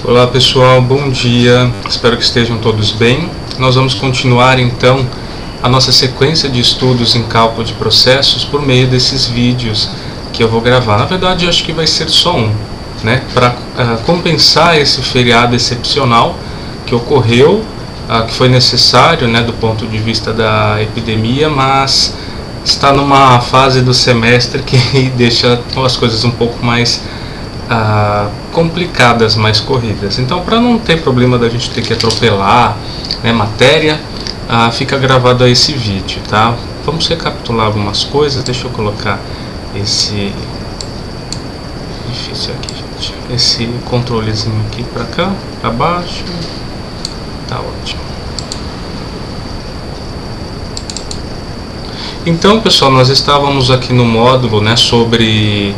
Olá pessoal, bom dia, espero que estejam todos bem. Nós vamos continuar então a nossa sequência de estudos em cálculo de processos por meio desses vídeos que eu vou gravar. Na verdade eu acho que vai ser só um, né? Para compensar esse feriado excepcional que ocorreu, que foi necessário, né, do ponto de vista da epidemia, mas está numa fase do semestre que deixa as coisas um pouco mais complicadas, mais corridas. Então, para não ter problema da gente ter que atropelar, né, matéria, fica gravado aí esse vídeo, tá? Vamos recapitular algumas coisas. Deixa eu colocar esse difícil aqui, gente. Esse controlezinho aqui para cá, para baixo. Tá ótimo. Então, pessoal, nós estávamos aqui no módulo, né, sobre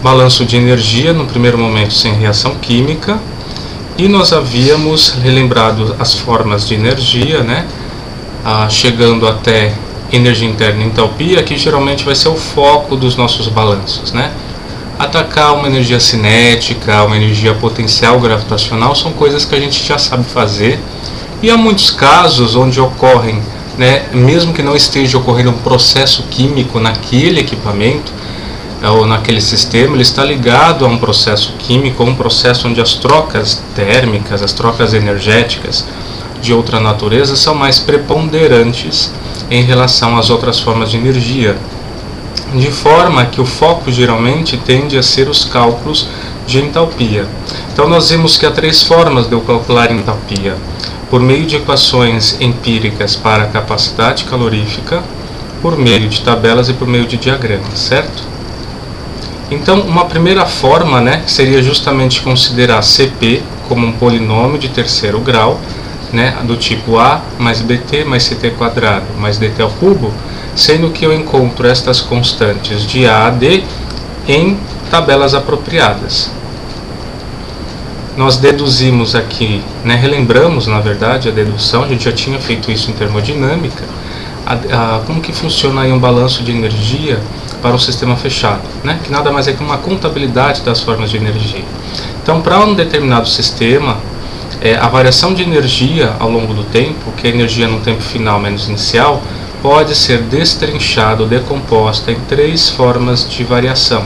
balanço de energia, no primeiro momento sem reação química, e nós havíamos relembrado as formas de energia, né, chegando até energia interna e entalpia, que geralmente vai ser o foco dos nossos balanços, né. Atacar uma energia cinética, uma energia potencial gravitacional, são coisas que a gente já sabe fazer, e há muitos casos onde ocorrem, né, mesmo que não esteja ocorrendo um processo químico naquele equipamento, ou naquele sistema, ele está ligado a um processo químico, um processo onde as trocas térmicas, as trocas energéticas de outra natureza são mais preponderantes em relação às outras formas de energia, de forma que o foco geralmente tende a ser os cálculos de entalpia. Então nós vimos que há três formas de eu calcular entalpia: por meio de equações empíricas para a capacidade calorífica, por meio de tabelas e por meio de diagramas, certo? Então, uma primeira forma, né, seria justamente considerar Cp como um polinômio de terceiro grau, né, do tipo A mais Bt mais Ct quadrado mais Dt ao cubo, sendo que eu encontro estas constantes de A a D em tabelas apropriadas. Nós deduzimos aqui, né, relembramos na verdade a dedução, a gente já tinha feito isso em termodinâmica, como que funciona aí um balanço de energia para um sistema fechado, né? Que nada mais é que uma contabilidade das formas de energia. Então, para um determinado sistema, a variação de energia ao longo do tempo, que é a energia no tempo final menos inicial, pode ser destrinchada ou decomposta em três formas de variação,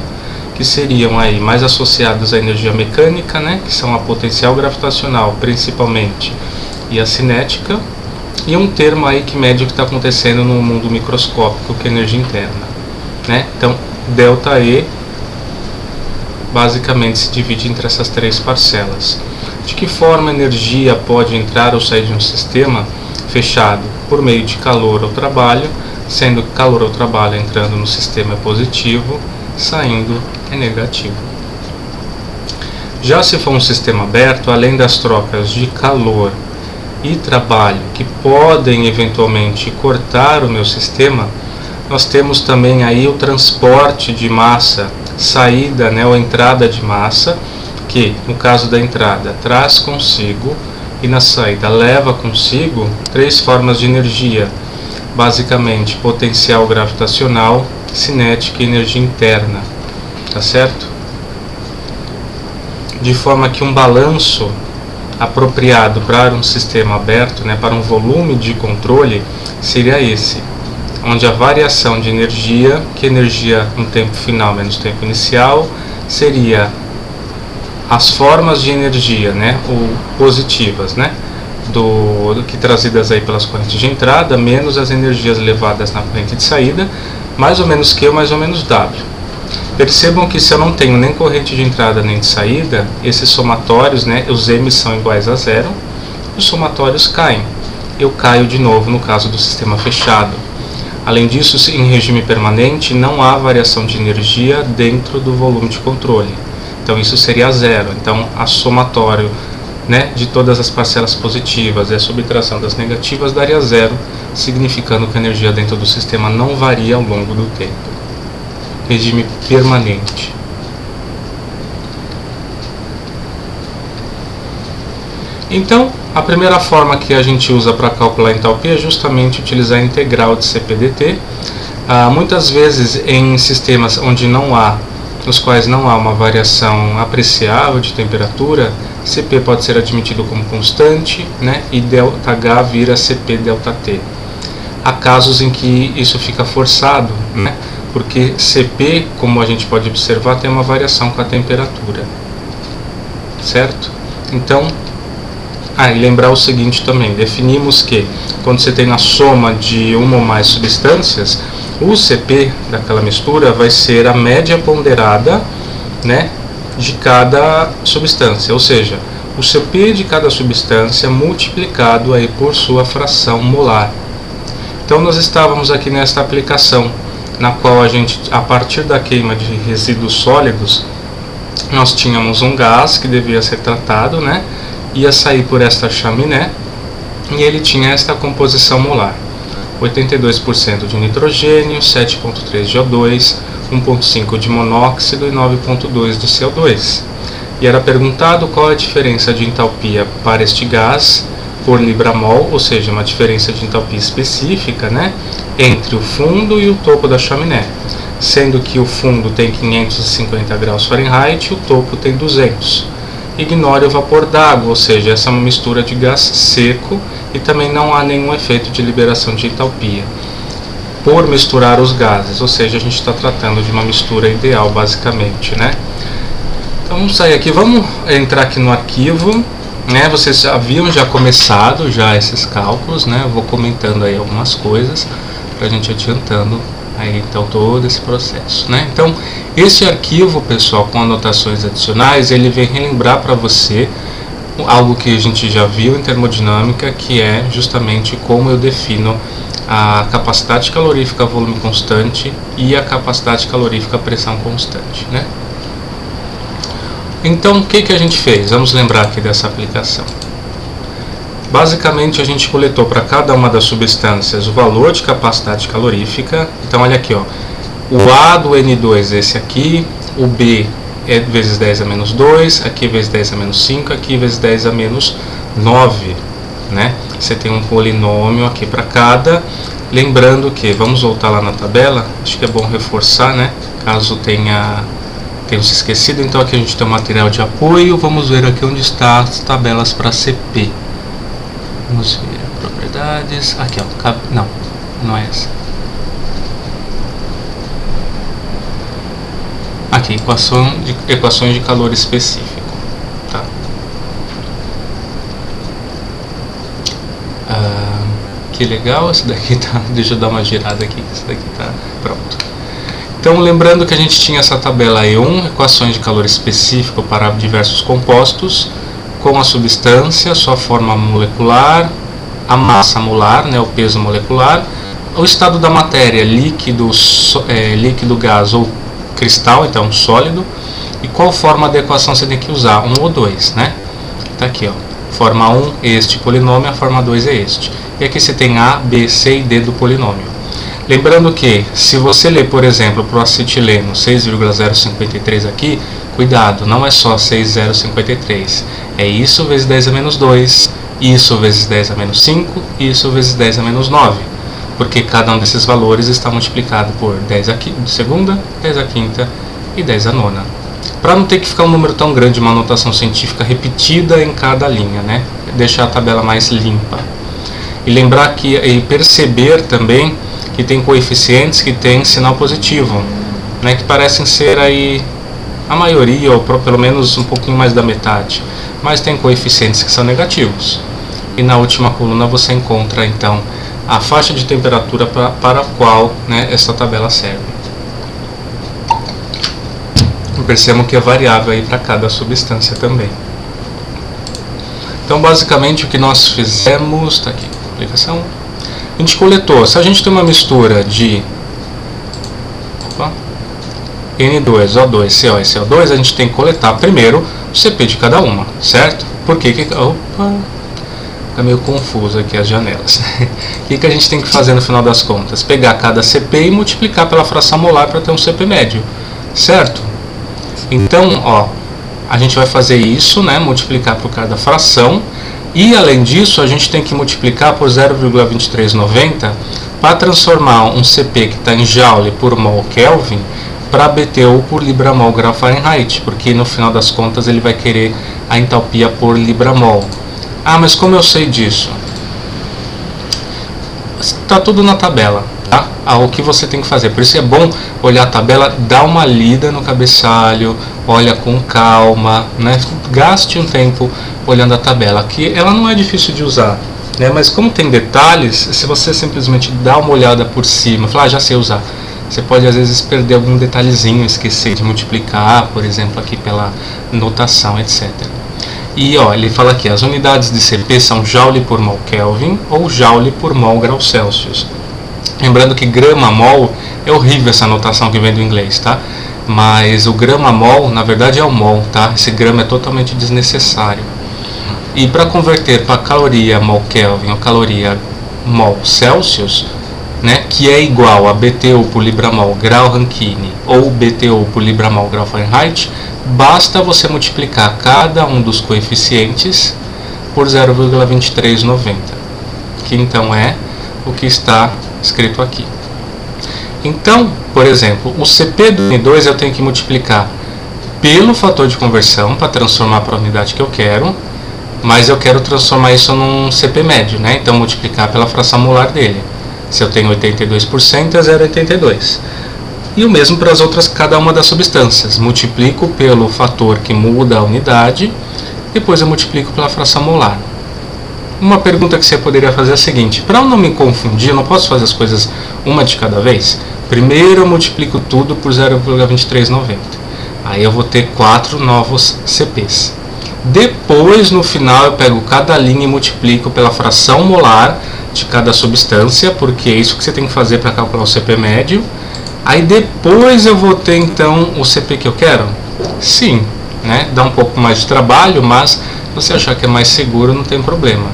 que seriam aí mais associadas à energia mecânica, né? Que são a potencial gravitacional principalmente e a cinética, e um termo aí que mede o que está acontecendo no mundo microscópico, que é a energia interna. Né? Então, ΔE basicamente se divide entre essas três parcelas. De que forma a energia pode entrar ou sair de um sistema fechado? Por meio de calor ou trabalho, sendo que calor ou trabalho entrando no sistema é positivo, saindo é negativo. Já se for um sistema aberto, além das trocas de calor e trabalho que podem eventualmente cortar o meu sistema, nós temos também aí o transporte de massa, saída, né, ou entrada de massa, que no caso da entrada traz consigo e na saída leva consigo três formas de energia, basicamente potencial gravitacional, cinética e energia interna, tá certo? De forma que um balanço apropriado para um sistema aberto, né, para um volume de controle, seria esse, onde a variação de energia, que energia no tempo final menos tempo inicial, seria as formas de energia, né, ou positivas, né, do que trazidas aí pelas correntes de entrada, menos as energias levadas na corrente de saída, mais ou menos Q, mais ou menos W. Percebam que se eu não tenho nem corrente de entrada nem de saída, esses somatórios, né, os M são iguais a zero, os somatórios caem. Eu caio de novo no caso do sistema fechado. Além disso, em regime permanente, não há variação de energia dentro do volume de controle. Então isso seria zero. Então a somatório, né, de todas as parcelas positivas e a subtração das negativas daria zero, significando que a energia dentro do sistema não varia ao longo do tempo. Regime permanente. Então, a primeira forma que a gente usa para calcular a entalpia é justamente utilizar a integral de CPdt. Muitas vezes em sistemas onde não há nos quais não há uma variação apreciável de temperatura, Cp pode ser admitido como constante, né, e ΔH vira Cp ΔT. Há casos em que isso fica forçado, né, porque Cp, como a gente pode observar, tem uma variação com a temperatura, certo? Então, e lembrar o seguinte também, definimos que quando você tem a soma de uma ou mais substâncias, o Cp daquela mistura vai ser a média ponderada, né, de cada substância, ou seja, o Cp de cada substância multiplicado aí por sua fração molar. Então nós estávamos aqui nesta aplicação, na qual a gente, a partir da queima de resíduos sólidos, nós tínhamos um gás que devia ser tratado, né, ia sair por esta chaminé, e ele tinha esta composição molar: 82% de nitrogênio, 7,3 de O2, 1,5 de monóxido e 9,2 de CO2. E era perguntado qual a diferença de entalpia para este gás por libramol, ou seja, uma diferença de entalpia específica, né, entre o fundo e o topo da chaminé, sendo que o fundo tem 550 graus Fahrenheit e o topo tem 200. Ignore o vapor d'água, ou seja, essa é uma mistura de gás seco e também não há nenhum efeito de liberação de entalpia por misturar os gases, ou seja, a gente está tratando de uma mistura ideal basicamente, né? Então vamos sair aqui, vamos entrar aqui no arquivo, né? Vocês haviam já começado esses cálculos, né? Eu vou comentando aí algumas coisas para a gente adiantando aí então todo esse processo, né? Então esse arquivo, pessoal, com anotações adicionais, ele vem relembrar para você algo que a gente já viu em termodinâmica, que é justamente como eu defino a capacidade calorífica volume constante e a capacidade calorífica pressão constante, né? Então o que a gente fez? Vamos lembrar aqui dessa aplicação. Basicamente a gente coletou para cada uma das substâncias o valor de capacidade calorífica. Então olha aqui, ó, o A do N2 é esse aqui, o B é vezes 10 a menos 2, aqui vezes 10 a menos 5, aqui vezes 10 a menos 9, né? Você tem um polinômio aqui para cada. Lembrando que, vamos voltar lá na tabela, acho que é bom reforçar, né? Caso tenham se esquecido. Então aqui a gente tem o material de apoio, vamos ver aqui onde está as tabelas para CP. Vamos ver propriedades, aqui ó, não é essa. Aqui, equações de calor específico, tá? Que legal, esse daqui tá, deixa eu dar uma girada aqui, esse daqui tá pronto. Então, lembrando que a gente tinha essa tabela E1, equações de calor específico para diversos compostos, com a substância, sua forma molecular, a massa molar, né, o peso molecular, o estado da matéria, líquido, gás ou cristal, então sólido, e qual forma da equação você tem que usar, 1 ou 2, né? Tá aqui, ó, forma 1 este polinômio, a forma 2 é este. E aqui você tem A, B, C e D do polinômio. Lembrando que, se você ler, por exemplo, para o acetileno 6,053 aqui, cuidado, não é só 6,053, é isso vezes 10 a menos 2, isso vezes 10 a menos 5, isso vezes 10 a menos 9. Porque cada um desses valores está multiplicado por 10 a segunda, 10 a quinta e 10 a nona. Para não ter que ficar um número tão grande, uma anotação científica repetida em cada linha, né? Deixar a tabela mais limpa. E lembrar que, e perceber também que tem coeficientes que têm sinal positivo, né? Que parecem ser aí a maioria, ou pelo menos um pouquinho mais da metade. Mas tem coeficientes que são negativos. E na última coluna você encontra então a faixa de temperatura para a qual, né, essa tabela serve. Percebam que é variável aí para cada substância também. Então basicamente o que nós fizemos, está aqui, aplicação, a gente coletou, se a gente tem uma mistura de N2, O2, CO e CO2, a gente tem que coletar primeiro o CP de cada uma, certo? Por quê? Está meio confuso aqui as janelas. O que a gente tem que fazer no final das contas? Pegar cada CP e multiplicar pela fração molar para ter um CP médio, certo? Então, ó, a gente vai fazer isso, né? Multiplicar por cada fração. E além disso, a gente tem que multiplicar por 0,2390 para transformar um CP que está em Joule por mol Kelvin para BTU por libra-mol grau Fahrenheit, porque no final das contas ele vai querer a entalpia por libra-mol. Ah, mas como eu sei disso? Está tudo na tabela, tá? O que você tem que fazer, por isso é bom olhar a tabela, dar uma lida no cabeçalho, olha com calma, né? Gaste um tempo olhando a tabela, que ela não é difícil de usar, né? Mas como tem detalhes, se você simplesmente dá uma olhada por cima, falar, já sei usar, você pode às vezes perder algum detalhezinho, esquecer de multiplicar, por exemplo, aqui pela notação, etc. E ó, ele fala aqui, as unidades de CP são Joule por mol Kelvin ou Joule por mol grau Celsius. Lembrando que grama-mol é horrível essa notação que vem do inglês, tá? Mas o grama-mol, na verdade, é o mol, tá? Esse grama é totalmente desnecessário. E para converter para caloria mol Kelvin ou caloria mol Celsius, né, que é igual a BTU por libra-mol grau Rankine ou BTU por libra-mol grau Fahrenheit, basta você multiplicar cada um dos coeficientes por 0,2390, que então é o que está escrito aqui. Então, por exemplo, o CP do N2 eu tenho que multiplicar pelo fator de conversão para transformar para a unidade que eu quero, mas eu quero transformar isso num CP médio, né? Então multiplicar pela fração molar dele. Se eu tenho 82%, é 0,82. E o mesmo para as outras, cada uma das substâncias. Multiplico pelo fator que muda a unidade, depois eu multiplico pela fração molar. Uma pergunta que você poderia fazer é a seguinte: para eu não me confundir, eu não posso fazer as coisas uma de cada vez? Primeiro eu multiplico tudo por 0,2390. Aí eu vou ter 4 novos CPs. Depois, no final, eu pego cada linha e multiplico pela fração molar de cada substância, porque é isso que você tem que fazer para calcular o CP médio. Aí depois eu vou ter então o CP que eu quero? Sim, né? Dá um pouco mais de trabalho, mas se você achar que é mais seguro, não tem problema.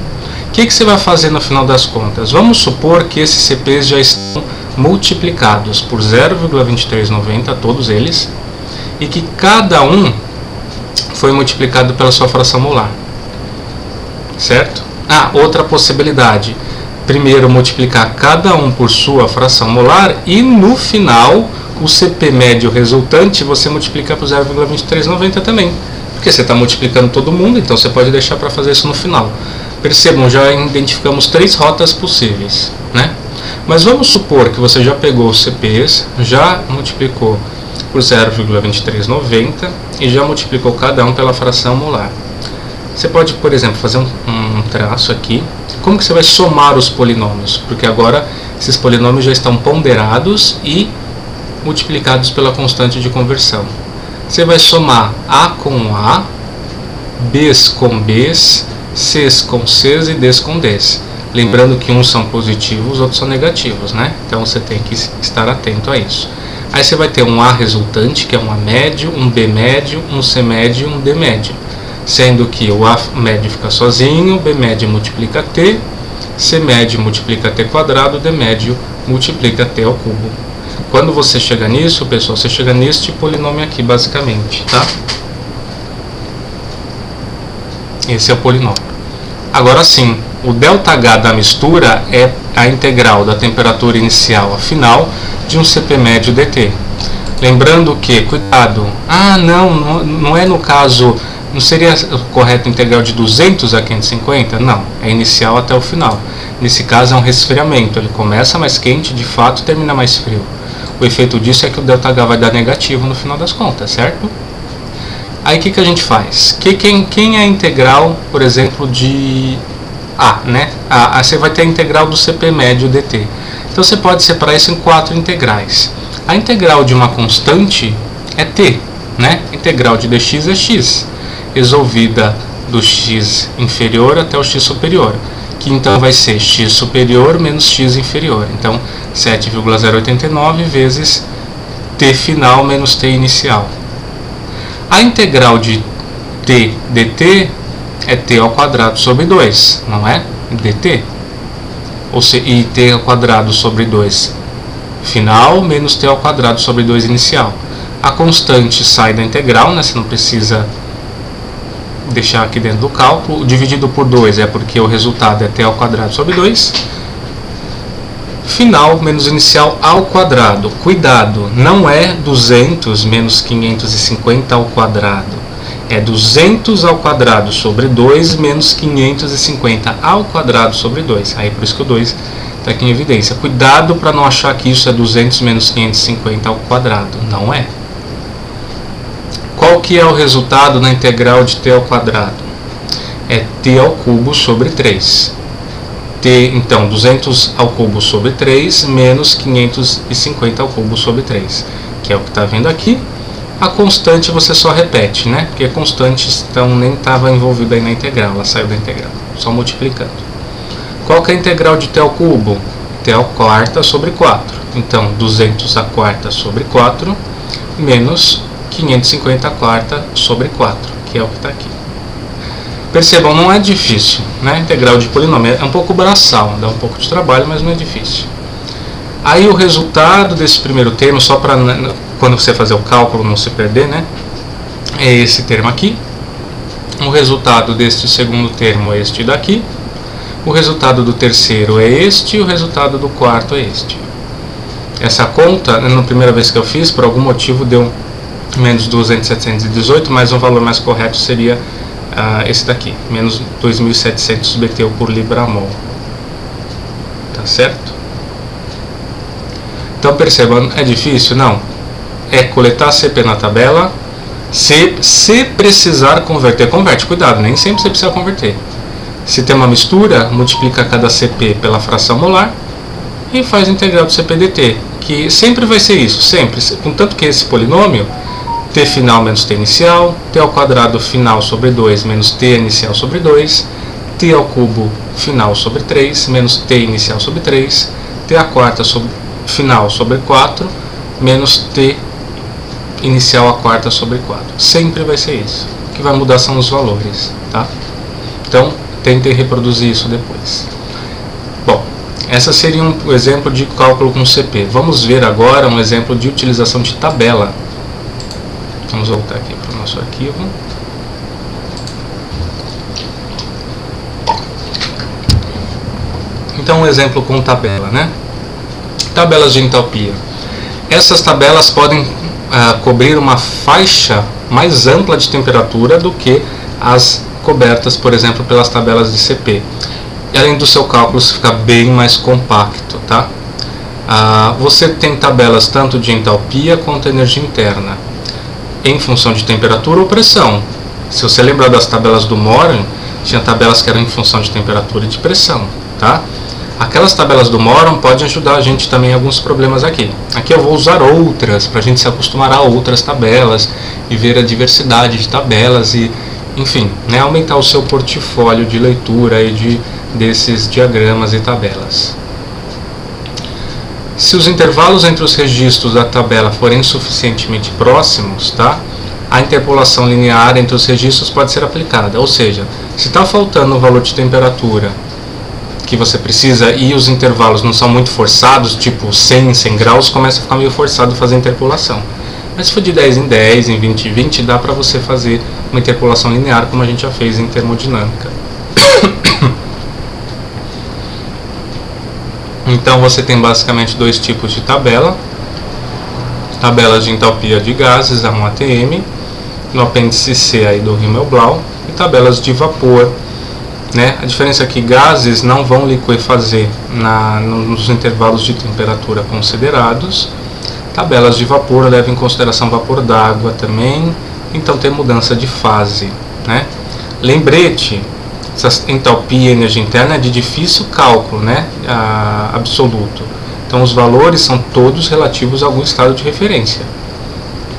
O que você vai fazer no final das contas? Vamos supor que esses CPs já estão multiplicados por 0,2390, todos eles, e que cada um foi multiplicado pela sua fração molar, certo? Outra possibilidade: primeiro multiplicar cada um por sua fração molar e no final o CP médio resultante você multiplica por 0,2390 também, porque você está multiplicando todo mundo, então você pode deixar para fazer isso no final. Percebam, já identificamos 3 rotas possíveis, né? Mas vamos supor que você já pegou os CPs, já multiplicou por 0,2390 e já multiplicou cada um pela fração molar. Você pode, por exemplo, fazer um traço aqui. Como que você vai somar os polinômios? Porque agora esses polinômios já estão ponderados e multiplicados pela constante de conversão. Você vai somar A com A, B's com B's, C's com C's e D's com D's. Lembrando que uns são positivos, outros são negativos, né? Então você tem que estar atento a isso. Aí você vai ter um A resultante, que é um A médio, um B médio, um C médio e um D médio. Sendo que o A médio fica sozinho, B médio multiplica T, C médio multiplica T quadrado, D médio multiplica T ao cubo. Quando você chega nisso, pessoal, você chega neste polinômio aqui, basicamente, tá? Esse é o polinômio. Agora sim, o ΔH da mistura é a integral da temperatura inicial a final de um CP médio dt. Lembrando que, cuidado, não é no caso, não seria correto integral de 200 a 550? Não, é inicial até o final. Nesse caso é um resfriamento, ele começa mais quente, de fato termina mais frio. O efeito disso é que o ΔH vai dar negativo no final das contas, certo? Aí o que a gente faz? Quem é a integral, por exemplo, de A, né? Você vai ter a integral do CP médio dt. Então você pode separar isso em 4 integrais. A integral de uma constante é t, né? A integral de dx é x, resolvida do x inferior até o x superior, que então vai ser x superior menos x inferior. Então 7,089 vezes t final menos t inicial. A integral de t dt é t ao quadrado sobre 2, não é? dt. Ou seja, e t ao quadrado sobre 2 final menos t ao quadrado sobre 2 inicial. A constante sai da integral, né? Você não precisa deixar aqui dentro do cálculo. Dividido por 2 é porque o resultado é t ao quadrado sobre 2. final menos inicial ao quadrado. Cuidado, não é 200 menos 550 ao quadrado. É 200 ao quadrado sobre 2 menos 550 ao quadrado sobre 2. Aí por isso que o 2 está aqui em evidência. Cuidado para não achar que isso é 200 menos 550 ao quadrado. Não é. Qual que é o resultado na integral de t ao quadrado? É t ao cubo sobre 3. Então, 200 ao cubo sobre 3 menos 550 ao cubo sobre 3, que é o que está vendo aqui. A constante você só repete, né? Porque a constante então, nem estava envolvida aí na integral, ela saiu da integral, só multiplicando. Qual que é a integral de t ao cubo? t à quarta sobre 4. Então, 200 à quarta sobre 4 menos 550 à quarta sobre 4, que é o que está aqui. Percebam, não é difícil, né? Integral de polinômio é um pouco braçal, dá um pouco de trabalho, mas não é difícil. Aí o resultado desse primeiro termo, só para quando você fazer o cálculo não se perder, né? É esse termo aqui. O resultado deste segundo termo é este daqui. O resultado do terceiro é este e o resultado do quarto é este. Essa conta, na primeira vez que eu fiz, por algum motivo deu menos 2.718, mas o valor mais correto seria esse daqui, menos 2.700 BTU por libra-mol. Tá certo? Então percebam, é difícil? Não. É coletar CP na tabela. Se precisar converter, converte. Cuidado, nem sempre você precisa converter. Se tem uma mistura, multiplica cada CP pela fração molar e faz a integral do CP/dt, que sempre vai ser isso, sempre. Contanto que esse polinômio t final menos t inicial, t ao quadrado final sobre 2 menos t inicial sobre 2, t ao cubo final sobre 3 menos t inicial sobre 3, t à quarta final sobre 4 menos t inicial à quarta sobre 4. Sempre vai ser isso. O que vai mudar são os valores, tá? Então, tentem reproduzir isso depois. Bom, essa seria um exemplo de cálculo com CP. Vamos ver agora um exemplo de utilização de tabela. Vamos voltar aqui para o nosso arquivo. Então, um exemplo com tabela, né? Tabelas de entalpia. Essas tabelas podem cobrir uma faixa mais ampla de temperatura do que as cobertas, por exemplo, pelas tabelas de CP. E além do seu cálculo ficar bem mais compacto, tá? Você tem tabelas tanto de entalpia quanto energia interna, em função de temperatura ou pressão. Se você lembrar das tabelas do Moran, tinha tabelas que eram em função de temperatura e de pressão, tá? Aquelas tabelas do Moran podem ajudar a gente também em alguns problemas aqui. Aqui eu vou usar outras, para a gente se acostumar a outras tabelas e ver a diversidade de tabelas e, enfim, né, aumentar o seu portfólio de leitura e desses diagramas e tabelas. Se os intervalos entre os registros da tabela forem suficientemente próximos, tá? A interpolação linear entre os registros pode ser aplicada. Ou seja, se está faltando o valor de temperatura que você precisa e os intervalos não são muito forçados, tipo 100 graus, começa a ficar meio forçado fazer a interpolação. Mas se for de 10 em 10, em 20 em 20, dá para você fazer uma interpolação linear, como a gente já fez em termodinâmica. Então você tem basicamente dois tipos de tabela. Tabelas de entalpia de gases, a 1ATM, no apêndice C aí do Himmelblau, e tabelas de vapor, né? A diferença é que gases não vão liquefazer nos intervalos de temperatura considerados. Tabelas de vapor levam em consideração vapor d'água também, então tem mudança de fase, né? Lembrete, essa entalpia e energia interna é de difícil cálculo, né? Absoluto. Então os valores são todos relativos a algum estado de referência,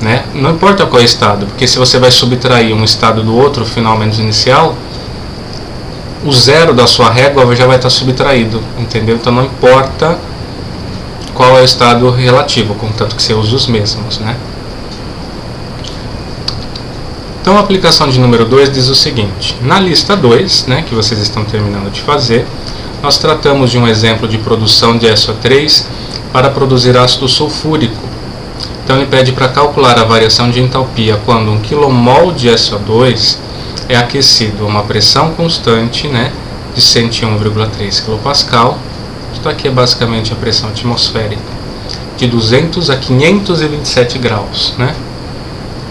né? Não importa qual é o estado, porque se você vai subtrair um estado do outro, final menos inicial, o zero da sua régua já vai estar subtraído, entendeu? Então não importa qual é o estado relativo, contanto que você use os mesmos, né? Então a aplicação de número 2 diz o seguinte: na lista 2, né, que vocês estão terminando de fazer, nós tratamos de um exemplo de produção de SO3 para produzir ácido sulfúrico. Então ele pede para calcular a variação de entalpia quando 1 kmol de SO2 é aquecido a uma pressão constante, né, de 101,3 kPa Isso aqui é basicamente a pressão atmosférica, de 200 a 527 graus, né?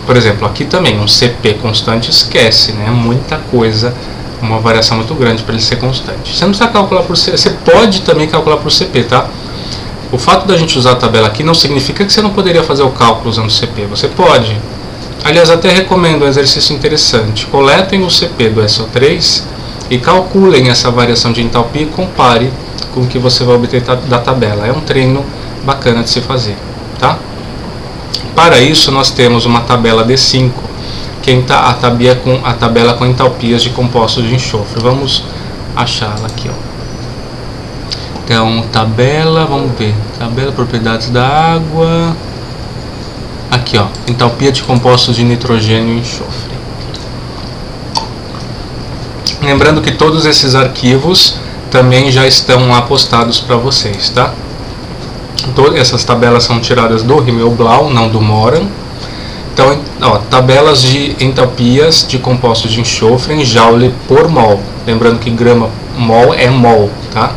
Por exemplo, aqui também um CP constante, esquece, né? Muita coisa, uma variação muito grande para ele ser constante. Você não precisa calcular por CP, você pode também calcular por CP, tá? O fato da gente usar a tabela aqui não significa que você não poderia fazer o cálculo usando o CP, você pode. Aliás, até recomendo um exercício interessante. Coletem o CP do SO3 e calculem essa variação de entalpia e compare com o que você vai obter da tabela. É um treino bacana de se fazer, tá? Para isso, nós temos uma tabela D5, que é a tabela com entalpias de compostos de enxofre. Vamos achá-la aqui, ó. Então, tabela, vamos ver. Tabela propriedades da água. Aqui, ó, entalpia de compostos de nitrogênio e enxofre. Lembrando que todos esses arquivos também já estão lá postados para vocês, tá? Todas essas tabelas são tiradas do Himmelblau, não do Moran. Então, ó, tabelas de entalpias de compostos de enxofre em joule por mol. Lembrando que grama mol é mol, tá?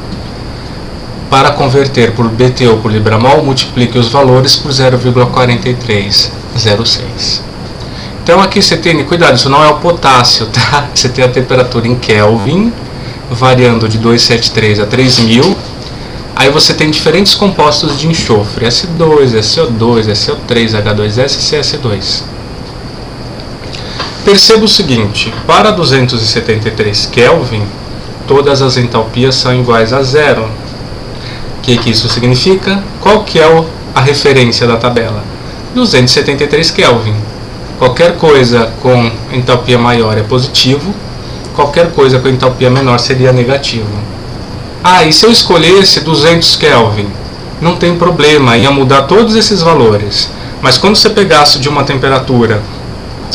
Para converter por BT ou por Libramol, multiplique os valores por 0,4306. Então aqui você tem, cuidado, isso não é o potássio, tá? Você tem a temperatura em Kelvin, variando de 273 a 3000. Aí você tem diferentes compostos de enxofre, S2, SO2, SO3, H2S e CS2. Perceba o seguinte, para 273 Kelvin, todas as entalpias são iguais a zero. O que isso significa? Qual que é a referência da tabela? 273 Kelvin. Qualquer coisa com entalpia maior é positivo, qualquer coisa com entalpia menor seria negativo. Ah, e se eu escolhesse 200 Kelvin? Não tem problema, ia mudar todos esses valores. Mas quando você pegasse de uma temperatura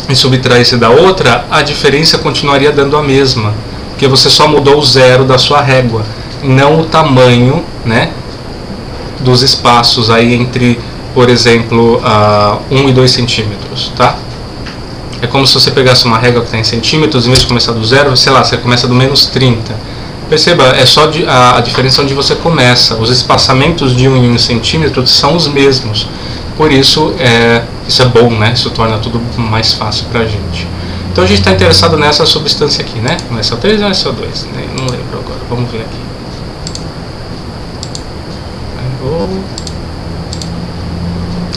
e subtraísse da outra, a diferença continuaria dando a mesma, porque você só mudou o zero da sua régua, não o tamanho, né, dos espaços aí entre, por exemplo, 1 e 2 centímetros, tá? É como se você pegasse uma régua que está em centímetros, em vez de começar do zero, sei lá, você começa do menos 30. Perceba, é só a diferença onde você começa. Os espaçamentos de 1 em 1 centímetro são os mesmos. Por isso, isso é bom, né? Isso torna tudo mais fácil para a gente. Então a gente está interessado nessa substância aqui, né? No SO3 ou no SO2? Não lembro agora, vamos ver aqui.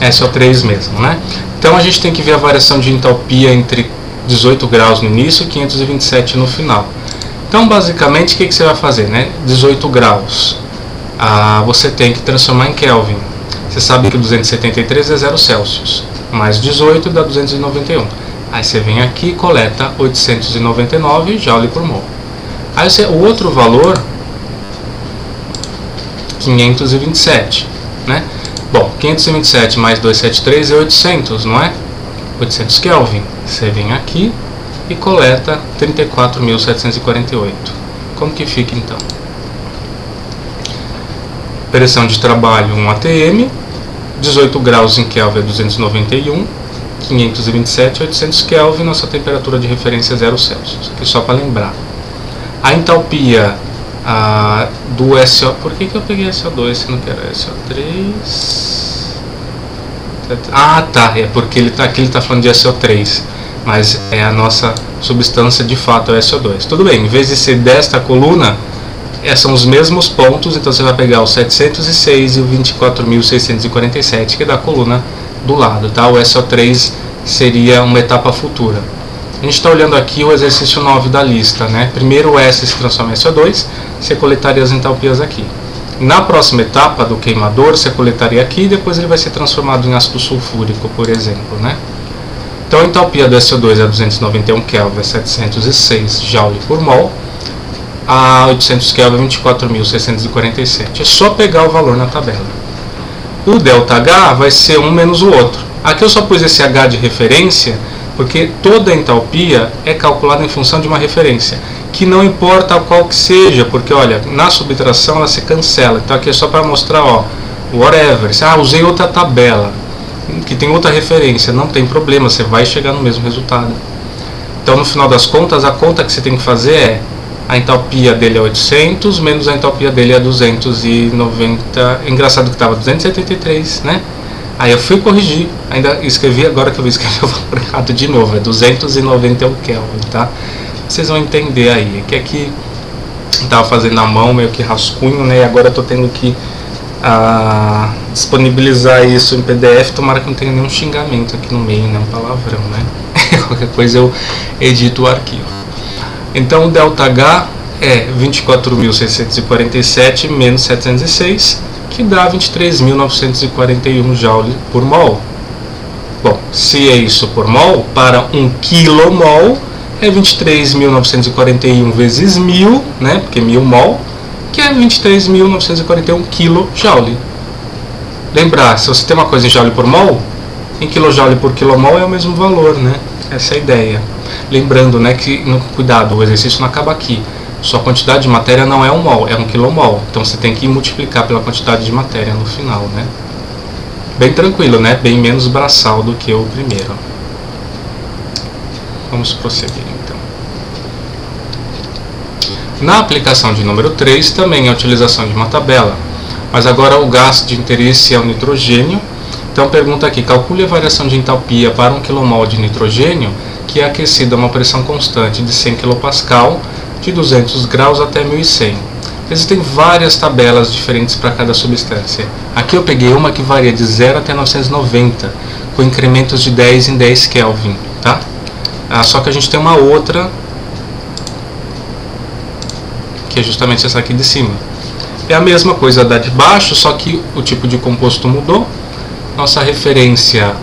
SO3 mesmo, né? Então a gente tem que ver a variação de entalpia entre 18 graus no início e 527 no final. Então basicamente o que você vai fazer, né? 18 graus, você tem que transformar em Kelvin. Você sabe que 273 é 0 Celsius, mais 18 dá 291. Aí você vem aqui e coleta 899 joule por mol. Aí o outro valor, 527, né? Bom, 527 mais 273 é 800, não é? 800 Kelvin. Você vem aqui e coleta 34.748. Como que fica então? Pressão de trabalho 1 atm, 18 graus em Kelvin é 291, 527, 800 Kelvin, nossa temperatura de referência é 0 Celsius. Aqui só para lembrar. A entalpia do SO... Por que eu peguei SO2 se não quero SO3? Ah, tá, é porque aqui ele está falando de SO3, mas é a nossa substância de fato, é SO2. Tudo bem, em vez de ser desta coluna, são os mesmos pontos, então você vai pegar o 706 e o 24.647, que é da coluna do lado, tá? O SO3 seria uma etapa futura. A gente está olhando aqui o exercício 9 da lista, né? Primeiro o S se transforma em SO2, você coletaria as entalpias aqui. Na próxima etapa do queimador, você coletaria aqui e depois ele vai ser transformado em ácido sulfúrico, por exemplo, né? Então a entalpia do SO2 é 291 Kelvin, é 706 joule por mol, a 800 Kelvin é 24.647. É só pegar o valor na tabela. O ΔH vai ser um menos o outro. Aqui eu só pus esse H de referência porque toda a entalpia é calculada em função de uma referência, que não importa qual que seja, porque olha, na subtração ela se cancela. Então aqui é só para mostrar, ó, whatever. Usei outra tabela que tem outra referência, não tem problema, você vai chegar no mesmo resultado. Então no final das contas, a conta que você tem que fazer é a entalpia dele é 800, menos a entalpia dele é 290. Engraçado que estava 273, né? Aí eu fui corrigir, ainda escrevi, agora que eu vou escrever o valor errado de novo, é 291 Kelvin, tá? Vocês vão entender aí, que aqui estava fazendo na mão, meio que rascunho, né? E agora eu tô tendo que disponibilizar isso em PDF, tomara que não tenha nenhum xingamento aqui no meio, né? Um palavrão, né? Qualquer coisa eu edito o arquivo. Então o ΔH é 24.647 menos 706, que dá 23.941 joule por mol. Bom, se é isso por mol, para 1 kmol é 23.941 vezes 1000, né? Porque 1000 mol, que é 23.941 kJ. Lembrar, se você tem uma coisa em joule por mol, em kJ por kmol é o mesmo valor, né? Essa é a ideia. Lembrando, né, que, cuidado, o exercício não acaba aqui. Sua quantidade de matéria não é 1 mol, é 1 kmol. Então você tem que multiplicar pela quantidade de matéria no final, né? Bem tranquilo, né? Bem menos braçal do que o primeiro. Vamos prosseguir, então. Na aplicação de número 3, também a utilização de uma tabela. Mas agora o gás de interesse é o nitrogênio. Então pergunta aqui, calcule a variação de entalpia para 1 kmol de nitrogênio que é aquecido a uma pressão constante de 100 kPa de 200 graus até 1100. Existem várias tabelas diferentes para cada substância. Aqui eu peguei uma que varia de 0 até 990, com incrementos de 10 em 10 Kelvin, tá? Só que a gente tem uma outra, que é justamente essa aqui de cima. É a mesma coisa da de baixo, só que o tipo de composto mudou. Nossa referência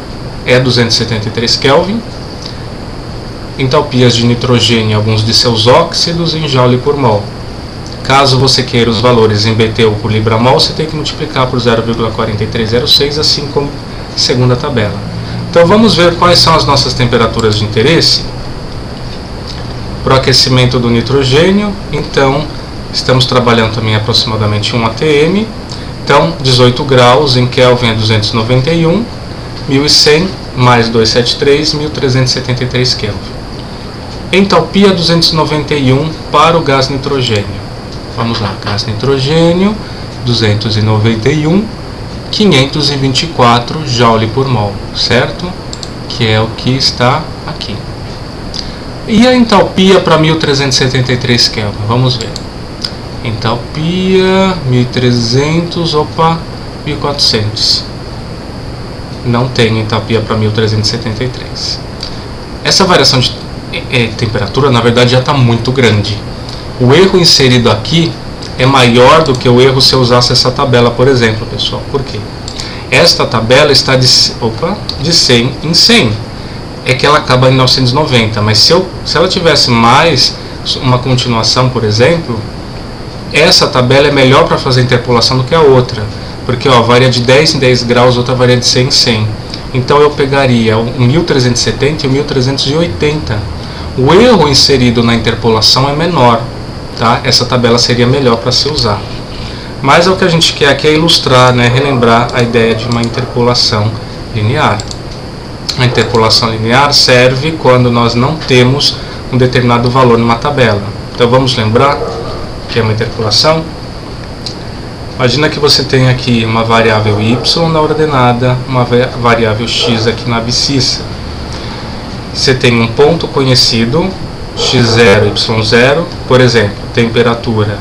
é 273 Kelvin. Entalpias de nitrogênio e alguns de seus óxidos em joule por mol. Caso você queira os valores em BTU por libra-mol, você tem que multiplicar por 0,4306, assim como a segunda tabela. Então vamos ver quais são as nossas temperaturas de interesse. Para o aquecimento do nitrogênio, então, estamos trabalhando também aproximadamente 1 atm. Então, 18 graus em Kelvin é 291, 1100 mais 273, 1373 Kelvin. Entalpia 291 para o gás nitrogênio. Vamos lá, gás nitrogênio 291, 524 joule por mol, certo? Que é o que está aqui. E a entalpia para 1373 Kelvin? Vamos ver. Entalpia 1300, 1400. Não tem entalpia para 1373. Essa variação de temperatura, na verdade, já está muito grande. O erro inserido aqui é maior do que o erro se eu usasse essa tabela, por exemplo, pessoal. Por quê? Esta tabela está de 100 em 100. É que ela acaba em 990, mas se ela tivesse mais uma continuação, por exemplo, essa tabela é melhor para fazer interpolação do que a outra. Porque varia de 10 em 10 graus, outra varia de 100 em 100. Então eu pegaria o 1370 e o 1380. O erro inserido na interpolação é menor, tá? Essa tabela seria melhor para se usar. Mas o que a gente quer aqui é ilustrar, né, relembrar a ideia de uma interpolação linear. A interpolação linear serve quando nós não temos um determinado valor numa tabela. Então vamos lembrar que é uma interpolação. Imagina que você tem aqui uma variável y na ordenada, uma variável x aqui na abscissa. Você tem um ponto conhecido, x0, y0, por exemplo, temperatura,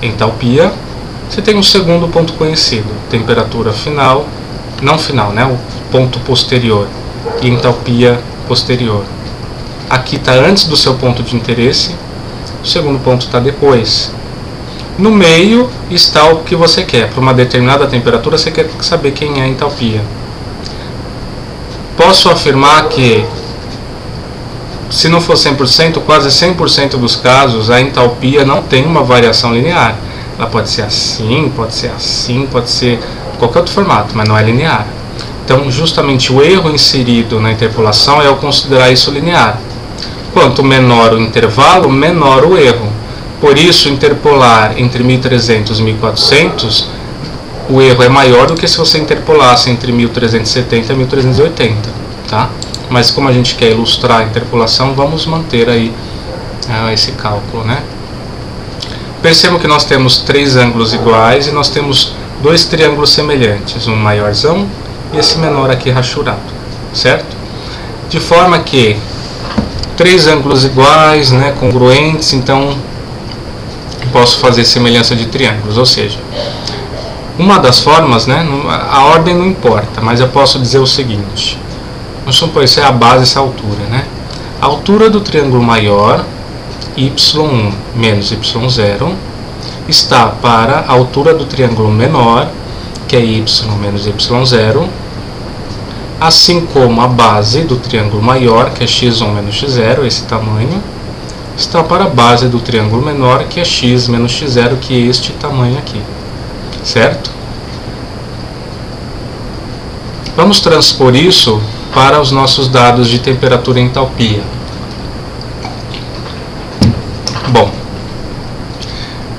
entalpia. Você tem um segundo ponto conhecido, temperatura final, não final, né, o ponto posterior, e entalpia posterior. Aqui está antes do seu ponto de interesse, o segundo ponto está depois. No meio está o que você quer. Para uma determinada temperatura, você quer saber quem é a entalpia. Posso afirmar que, se não for 100%, quase 100% dos casos, a entalpia não tem uma variação linear. Ela pode ser assim, pode ser assim, pode ser qualquer outro formato, mas não é linear. Então, justamente o erro inserido na interpolação é eu considerar isso linear. Quanto menor o intervalo, menor o erro. Por isso, interpolar entre 1300 e 1400, o erro é maior do que se você interpolasse entre 1370 e 1380, tá? Mas como a gente quer ilustrar a interpolação, vamos manter aí esse cálculo, né? Percebam que nós temos 3 ângulos iguais e nós temos 2 triângulos semelhantes, um maiorzão e esse menor aqui rachurado, certo? De forma que 3 ângulos iguais, né, congruentes, então posso fazer semelhança de triângulos, ou seja, uma das formas, né, a ordem não importa, mas eu posso dizer o seguinte, vamos supor, isso é a base, essa altura, né? A altura do triângulo maior, y1 menos y0, está para a altura do triângulo menor, que é y menos y0, assim como a base do triângulo maior, que é x1 menos x0, esse tamanho, está para a base do triângulo menor, que é x menos x0, que é este tamanho aqui, certo? Vamos transpor isso para os nossos dados de temperatura e entalpia. Bom,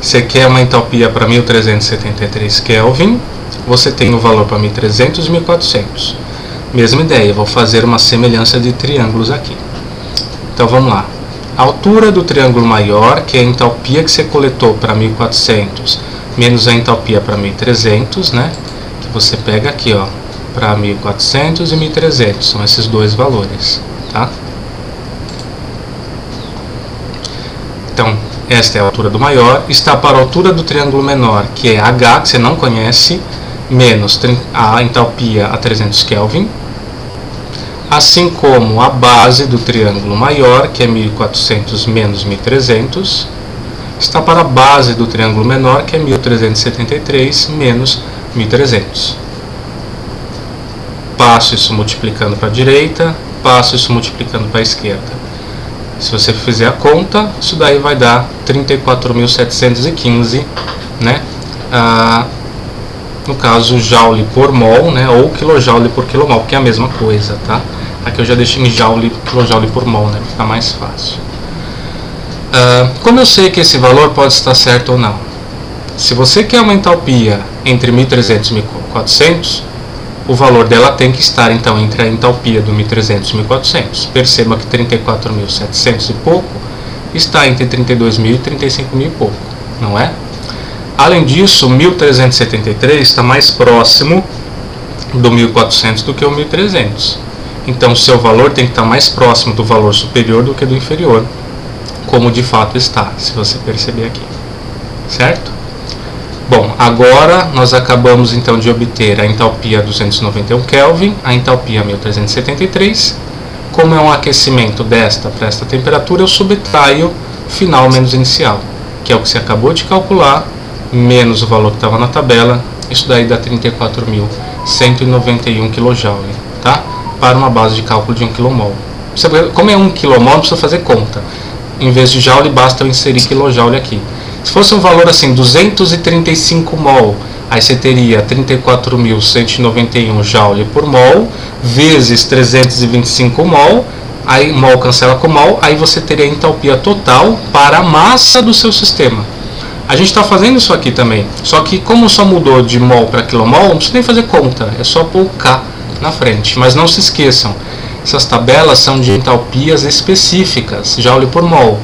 você quer uma entalpia para 1373 Kelvin, você tem o valor para 1300 e 1400. Mesma ideia, vou fazer uma semelhança de triângulos aqui. Então vamos lá. A altura do triângulo maior, que é a entalpia que você coletou para 1400, menos a entalpia para 1300, né? Que você pega aqui, ó, para 1400 e 1300, são esses dois valores, tá? Então, esta é a altura do maior, está para a altura do triângulo menor, que é H, que você não conhece, menos a entalpia a 300 Kelvin, assim como a base do triângulo maior, que é 1400 menos 1300, está para a base do triângulo menor, que é 1373 menos 1300. Passo isso multiplicando para a direita, passo isso multiplicando para a esquerda. Se você fizer a conta, isso daí vai dar 34.715, né? No caso, joule por mol, né? Ou quilojoule por quilomol, que é a mesma coisa, tá? Aqui eu já deixei em joule, quilojoule por mol, né? Fica mais fácil. Como eu sei que esse valor pode estar certo ou não? Se você quer uma entalpia entre 1300 e 1400, o valor dela tem que estar, então, entre a entalpia do 1300 e 1400. Perceba que 34.700 e pouco está entre 32.000 e 35.000 e pouco, não é? Além disso, 1373 está mais próximo do 1400 do que o 1300. Então, o seu valor tem que estar mais próximo do valor superior do que do inferior, como de fato está, se você perceber aqui, certo? Bom, agora nós acabamos então de obter a entalpia 291 Kelvin, a entalpia 1373. Como é um aquecimento desta para esta temperatura, eu subtraio final menos inicial, que é o que você acabou de calcular, menos o valor que estava na tabela. Isso daí dá 34.191 kJ, tá? Para uma base de cálculo de 1 kmol. Como é 1 kmol, não precisa fazer conta. Em vez de joule, basta eu inserir kJ aqui. Se fosse um valor assim, 235 mol, aí você teria 34.191 joule por mol, vezes 325 mol, aí mol cancela com mol, aí você teria a entalpia total para a massa do seu sistema. A gente está fazendo isso aqui também, só que como só mudou de mol para quilomol, não precisa nem fazer conta, é só pôr o K na frente. Mas não se esqueçam, essas tabelas são de entalpias específicas, joule por mol.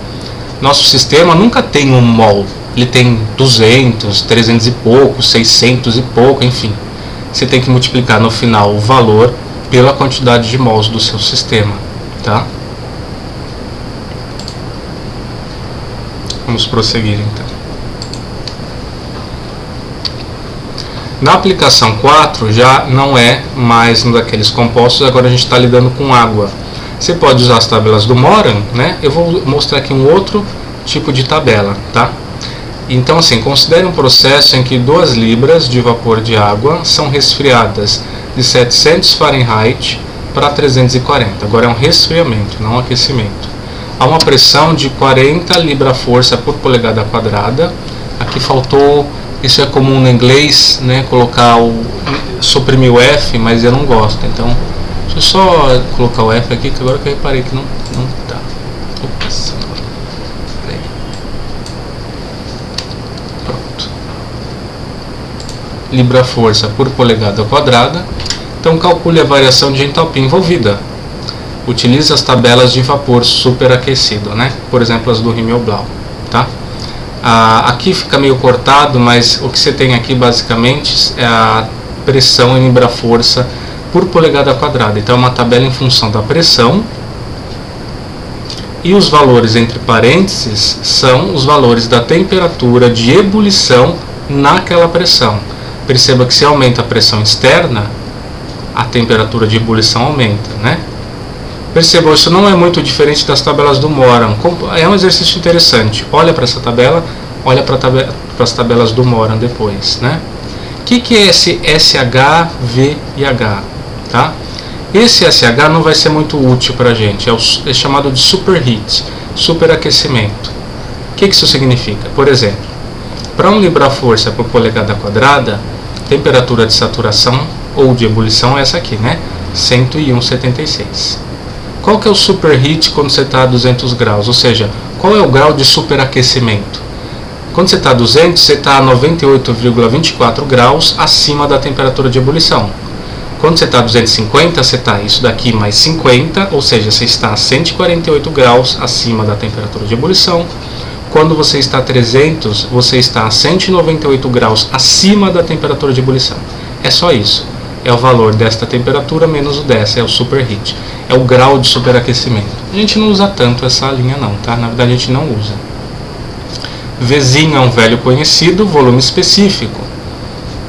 Nosso sistema nunca tem um mol, ele tem 200, 300 e pouco, 600 e pouco, enfim. Você tem que multiplicar no final o valor pela quantidade de mols do seu sistema, tá? Vamos prosseguir então. Na aplicação 4 já não é mais um daqueles compostos, agora a gente está lidando com água. Você pode usar as tabelas do Moran, né? Eu vou mostrar aqui um outro tipo de tabela, tá? Então, assim, considere um processo em que 2 libras de vapor de água são resfriadas de 700 Fahrenheit para 340. Agora é um resfriamento, não um aquecimento. Há uma pressão de 40 libra-força por polegada quadrada. Aqui faltou, isso é comum no inglês, né? Colocar suprimir o F, mas eu não gosto, então deixa eu só colocar o F aqui, que agora que eu reparei que não tá. Ops, peraí. Pronto. Libra-força por polegada quadrada. Então calcule a variação de entalpia envolvida. Utilize as tabelas de vapor superaquecido, né? Por exemplo, as do Himmelblau, tá? Aqui fica meio cortado, mas o que você tem aqui basicamente é a pressão em libra-força por polegada quadrada. Então é uma tabela em função da pressão, e os valores entre parênteses são os valores da temperatura de ebulição naquela pressão. Perceba que se aumenta a pressão externa, a temperatura de ebulição aumenta, né? Percebam, isso não é muito diferente das tabelas do Moran. É um exercício interessante. Olha para essa tabela, olha para as tabelas do Moran depois, né? O que é esse SH, V e H? Tá? Esse SH não vai ser muito útil para a gente. É chamado de superheat, superaquecimento. O que isso significa? Por exemplo, para 1 libra-força por polegada quadrada, temperatura de saturação ou de ebulição é essa aqui, né? 101,76. Qual que é o superheat quando você está a 200 graus? Ou seja, qual é o grau de superaquecimento? Quando você está a 200, você está a 98,24 graus acima da temperatura de ebulição. Quando você está a 250, você está isso daqui mais 50, ou seja, você está a 148 graus acima da temperatura de ebulição. Quando você está a 300, você está a 198 graus acima da temperatura de ebulição. É só isso. É o valor desta temperatura menos o dessa, é o superheat. É o grau de superaquecimento. A gente não usa tanto essa linha não, tá? Na verdade a gente não usa. Vzinho é um velho conhecido, volume específico.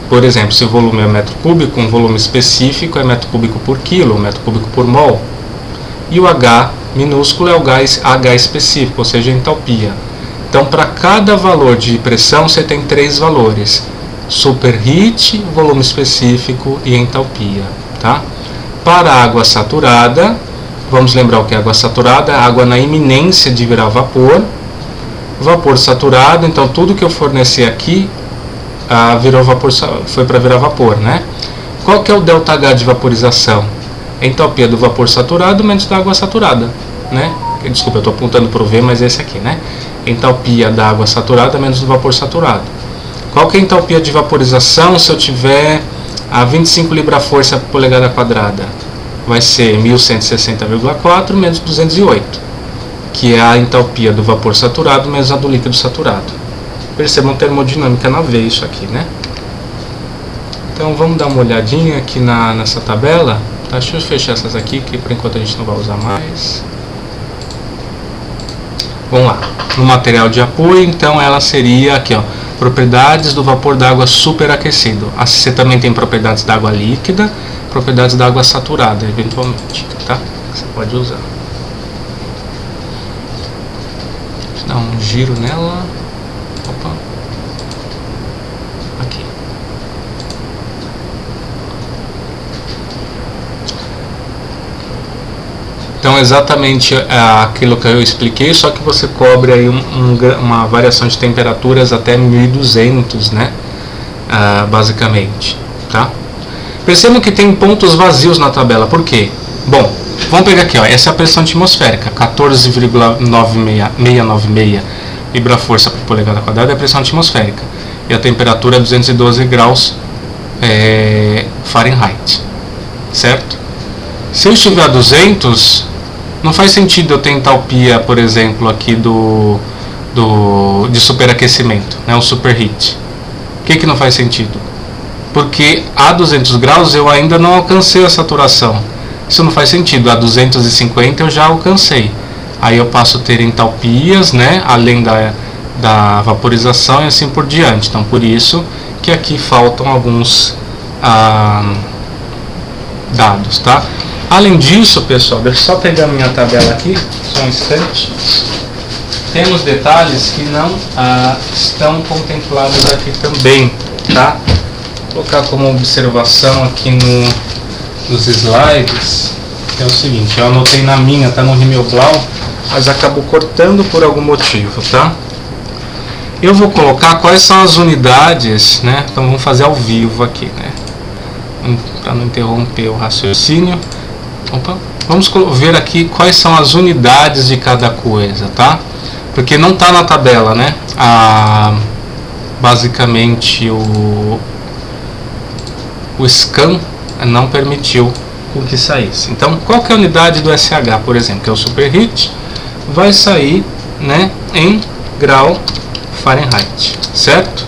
Por exemplo, se o volume é metro cúbico, um volume específico é metro cúbico por quilo, metro cúbico por mol. E o H minúsculo é o H específico, ou seja, a entalpia. Então, para cada valor de pressão, você tem 3 valores: superheat, volume específico e entalpia. Tá? Para a água saturada, vamos lembrar o que é água saturada: a água na iminência de virar vapor. Vapor saturado, então tudo que eu fornecer aqui virou vapor, foi para virar vapor, né? Qual que é o ΔH de vaporização? A entalpia do vapor saturado menos da água saturada, né? Desculpa, eu estou apontando para o V, mas esse aqui, né? Entalpia da água saturada menos do vapor saturado. Qual que é a entalpia de vaporização se eu tiver a 25 libra-força por polegada quadrada? Vai ser 1160,4 menos 208, que é a entalpia do vapor saturado menos a do líquido saturado. Percebam termodinâmica na veia isso aqui, né? Então vamos dar uma olhadinha aqui nessa tabela. Tá, deixa eu fechar essas aqui, que por enquanto a gente não vai usar mais. Vamos lá. No material de apoio, então ela seria aqui, ó, propriedades do vapor d'água superaquecido. Você também tem propriedades da água líquida, propriedades da água saturada, eventualmente, tá? Você pode usar. Deixa eu dar um giro nela. Opa. Aqui. Então exatamente aquilo que eu expliquei, só que você cobre aí uma variação de temperaturas até 1200, né? Basicamente, tá? Percebam que tem pontos vazios na tabela. Por quê? Bom, vamos pegar aqui, ó, essa é a pressão atmosférica, 14,696 libra-força por polegada quadrada é a pressão atmosférica. E a temperatura é 212 graus Fahrenheit. Certo? Se eu estiver a 200, não faz sentido eu ter entalpia, por exemplo, aqui de superaquecimento, né, o superheat. Por que não faz sentido? Porque a 200 graus eu ainda não alcancei a saturação. Isso não faz sentido. A 250 eu já alcancei. Aí eu passo a ter entalpias, né, além da vaporização e assim por diante. Então, por isso que aqui faltam alguns dados, tá? Além disso, pessoal, deixa eu só pegar minha tabela aqui, só um instante. Temos detalhes que não estão contemplados aqui também, tá? Vou colocar como observação aqui nos slides, que é o seguinte: eu anotei na minha, tá no Himmelblau, mas acabou cortando por algum motivo, tá? Eu vou colocar quais são as unidades, né? Então vamos fazer ao vivo aqui, né? Para não interromper o raciocínio. Opa. Vamos ver aqui quais são as unidades de cada coisa, tá? Porque não está na tabela, né? Basicamente o scan não permitiu que saísse. Então, qual que é a unidade do SH, por exemplo, que é o superheat, vai sair, né, em grau Fahrenheit, certo?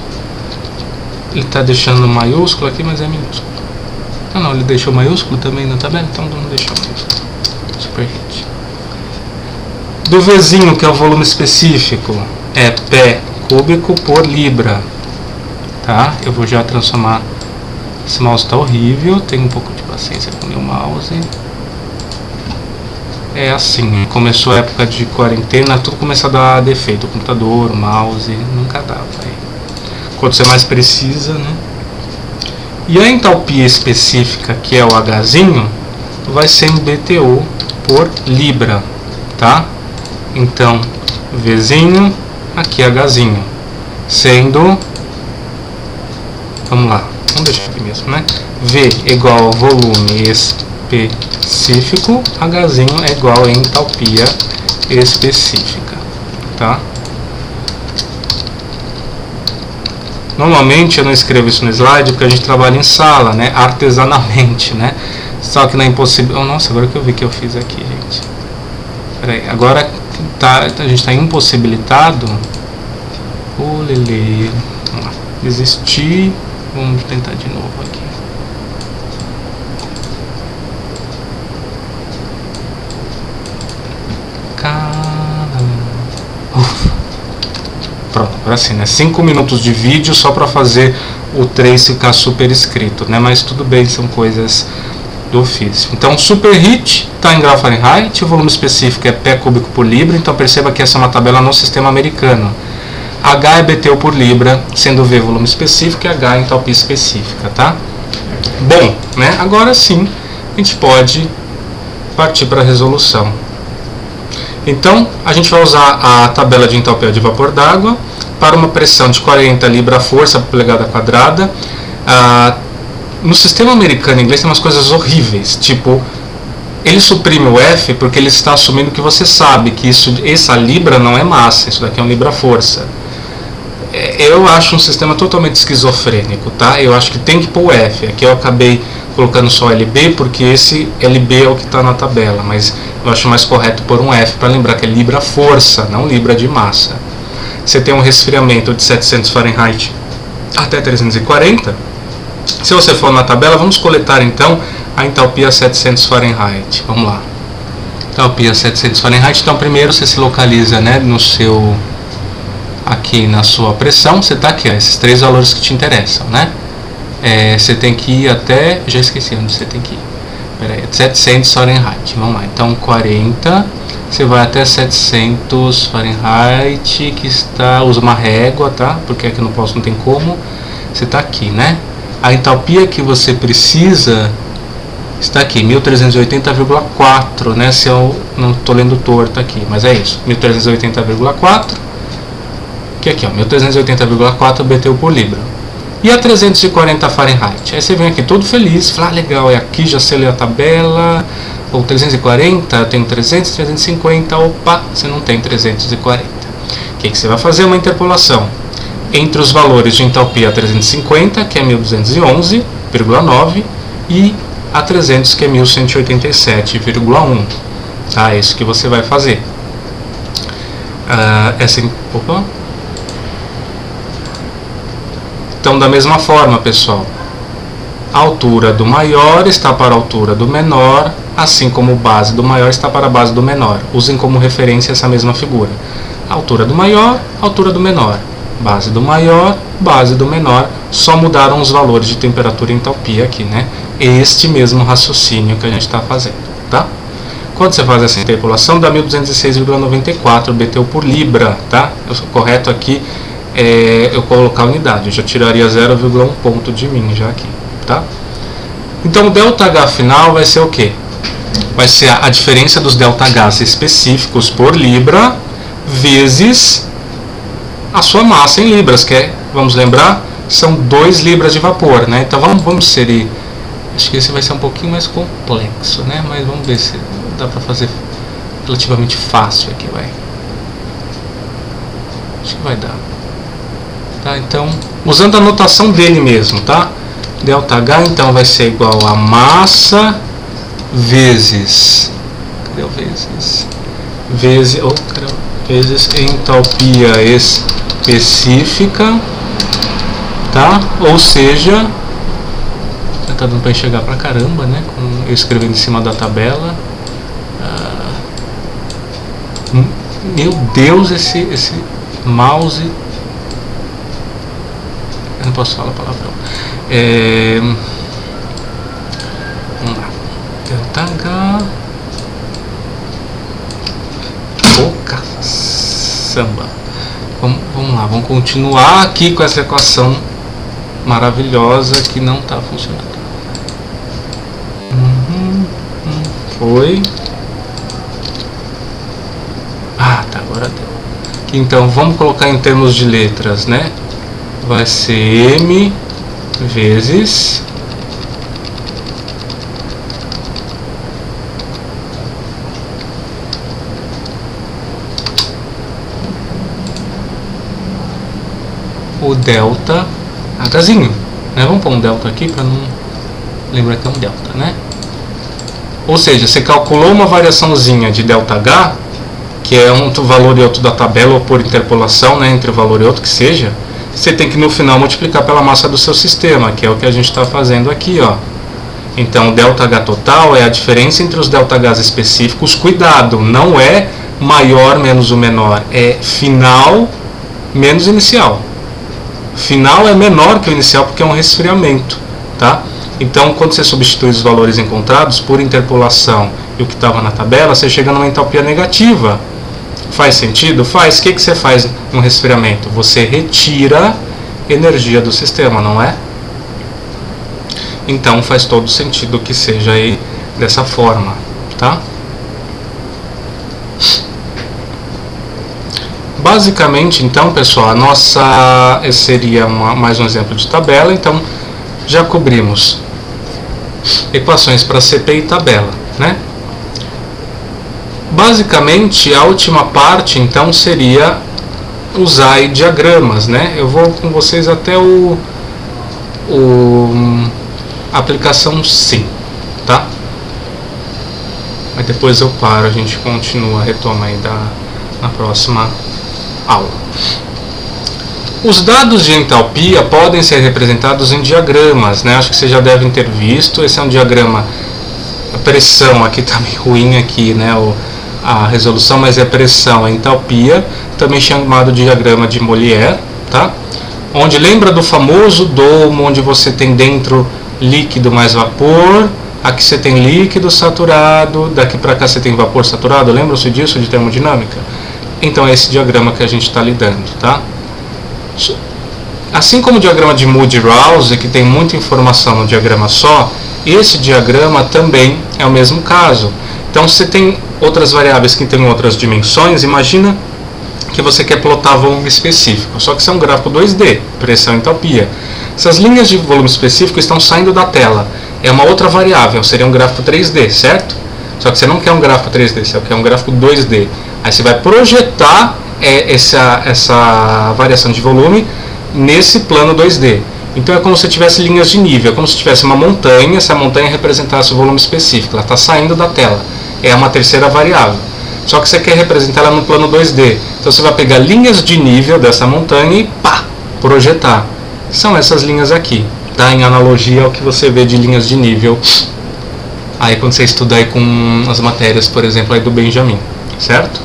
Ele está deixando maiúsculo aqui, mas é minúsculo. Ah não, ele deixou maiúsculo também na tabela, então vamos deixar maiúsculo. Superheat. Do Vzinho, que é o volume específico, é pé cúbico por libra, tá? Eu vou já transformar. Esse mouse está horrível, tenho um pouco de paciência com o meu mouse. É assim, começou a época de quarentena, tudo começa a dar defeito, o computador, o mouse, nunca dava. Quando você mais precisa, né? E a entalpia específica, que é o Hzinho, vai ser em BTU por libra, tá? Então, Vzinho, aqui Hzinho, sendo, vamos lá, vamos deixar aqui mesmo, né? V igual ao volume específico, Hzinho é igual a entalpia específica, tá? Normalmente eu não escrevo isso no slide porque a gente trabalha em sala, né? Artesanalmente, né? Só que na impossibilidade. Oh, nossa, agora que eu vi que eu fiz aqui, gente. Peraí, agora a gente está impossibilitado. Oh, lele. Vamos lá. Desistir. Vamos tentar de novo aqui. Pronto, agora sim, né? 5 minutos de vídeo só para fazer o 3 ficar super escrito, né? Mas tudo bem, são coisas do ofício. Então, superheat está em grau Fahrenheit, o volume específico é pé cúbico por libra, então perceba que essa é uma tabela no sistema americano. H é BTU por libra, sendo V volume específico e H entalpia específica, tá? Bom, né? Agora sim, a gente pode partir para a resolução. Então, a gente vai usar a tabela de entalpia de vapor d'água para uma pressão de 40 libra-força por polegada quadrada. No sistema americano e inglês tem umas coisas horríveis, tipo, ele suprime o F porque ele está assumindo que você sabe que essa libra não é massa, isso daqui é um libra-força. Eu acho um sistema totalmente esquizofrênico, tá? Eu acho que tem que pôr o F. Aqui eu acabei colocando só LB porque esse LB é o que está na tabela, mas eu acho mais correto pôr um F para lembrar que é libra-força, não libra de massa. Você tem um resfriamento de 700 Fahrenheit até 340. Se você for na tabela, vamos coletar então a entalpia 700 Fahrenheit. Vamos lá. Entalpia 700 Fahrenheit. Então primeiro você se localiza, né, no seu, aqui na sua pressão. Você está aqui, ó, esses 3 valores que te interessam, né? Você tem que ir até, já esqueci onde você tem que ir. Pera aí, 700 Fahrenheit. Vamos lá. Então 40, você vai até 700 Fahrenheit, que está, usa uma régua, tá? Porque aqui no posto não tem como. Você está aqui, né? A entalpia que você precisa está aqui, 1380,4, né? Se eu não estou lendo torto aqui, mas é isso, 1380,4, que é aqui, ó, 1380,4 BTU por libra. E a 340 Fahrenheit? Aí você vem aqui todo feliz, fala, ah, legal, é aqui, já sei ler a tabela, ou 340, eu tenho 300, 350, opa, você não tem 340. O que você vai fazer? Uma interpolação entre os valores de entalpia 350, que é 1211,9, e a 300, que é 1187,1. Tá? É isso que você vai fazer. Opa. Então, da mesma forma, pessoal, a altura do maior está para a altura do menor, assim como a base do maior está para a base do menor. Usem como referência essa mesma figura. A altura do maior, a altura do menor. Base do maior, base do menor, só mudaram os valores de temperatura e entalpia aqui, né? Este mesmo raciocínio que a gente está fazendo, tá? Quando você faz essa interpolação, dá 1206,94 BTU por libra, tá? O correto aqui eu colocar a unidade, eu já tiraria 0,1 ponto de mim já aqui, tá? Então o ΔH final vai ser o quê? Vai ser a diferença dos ΔHs específicos por libra vezes a sua massa em libras, que é, vamos lembrar, são 2 libras de vapor, né? Então vamos inserir, acho que esse vai ser um pouquinho mais complexo, né? Mas vamos ver se dá para fazer relativamente fácil aqui, vai. Acho que vai dar. Tá, então, usando a notação dele mesmo, tá? ΔH então vai ser igual a massa vezes, vezes entalpia específica, tá? Ou seja, tá dando para enxergar pra caramba, né? Com eu escrevendo em cima da tabela. Meu Deus, esse mouse. Eu não posso falar palavrão. Vamos lá. Delta H. Samba. Vamos lá, vamos continuar aqui com essa equação maravilhosa que não está funcionando. Foi. Tá, agora deu. Então vamos colocar em termos de letras, né? Vai ser M vezes o delta Hzinho, né? Vamos pôr um delta aqui para não lembrar que é um delta, né? Ou seja, você calculou uma variaçãozinha de delta H, que é um valor e outro da tabela, ou por interpolação, né, entre o valor e outro que seja, você tem que no final multiplicar pela massa do seu sistema, que é o que a gente está fazendo aqui, ó. Então o delta H total é a diferença entre os delta Hs específicos. Cuidado, não é maior menos o menor, é final menos inicial. Final é menor que o inicial porque é um resfriamento, tá? Então, quando você substitui os valores encontrados por interpolação e o que estava na tabela, você chega numa entalpia negativa. Faz sentido? Faz. O que você faz no resfriamento? Você retira energia do sistema, não é? Então, faz todo sentido que seja aí dessa forma, tá? Basicamente, então, pessoal, esse seria mais um exemplo de tabela. Então, já cobrimos equações para CP e tabela, né? Basicamente, a última parte, então, seria usar diagramas, né? Eu vou com vocês até a aplicação sim, tá? Mas depois eu paro, a gente continua, retoma aí na próxima aula. Os dados de entalpia podem ser representados em diagramas, né? Acho que vocês já devem ter visto. Esse é um diagrama, a pressão aqui está meio ruim aqui, né? A resolução, mas é pressão, a entalpia, também chamado de diagrama de Molière, tá? Onde lembra do famoso domo, onde você tem dentro líquido mais vapor, aqui você tem líquido saturado, daqui para cá você tem vapor saturado. Lembram-se disso de termodinâmica? Então é esse diagrama que a gente está lidando, tá? Assim como o diagrama de Moody-Rouse, que tem muita informação no diagrama só, esse diagrama também é o mesmo caso. Então, você tem outras variáveis que têm outras dimensões. Imagina que você quer plotar volume específico, só que isso é um gráfico 2D, pressão e entalpia. Essas linhas de volume específico estão saindo da tela. É uma outra variável, seria um gráfico 3D, certo? Só que você não quer um gráfico 3D, você quer um gráfico 2D. Aí você vai projetar essa variação de volume nesse plano 2D. Então é como se tivesse linhas de nível, é como se tivesse uma montanha, essa montanha representasse o volume específico, ela está saindo da tela. É uma terceira variável. Só que você quer representar ela no plano 2D. Então você vai pegar linhas de nível dessa montanha e pá, projetar. São essas linhas aqui, tá? Em analogia ao que você vê de linhas de nível aí quando você estuda aí com as matérias, por exemplo, aí do Benjamin, certo?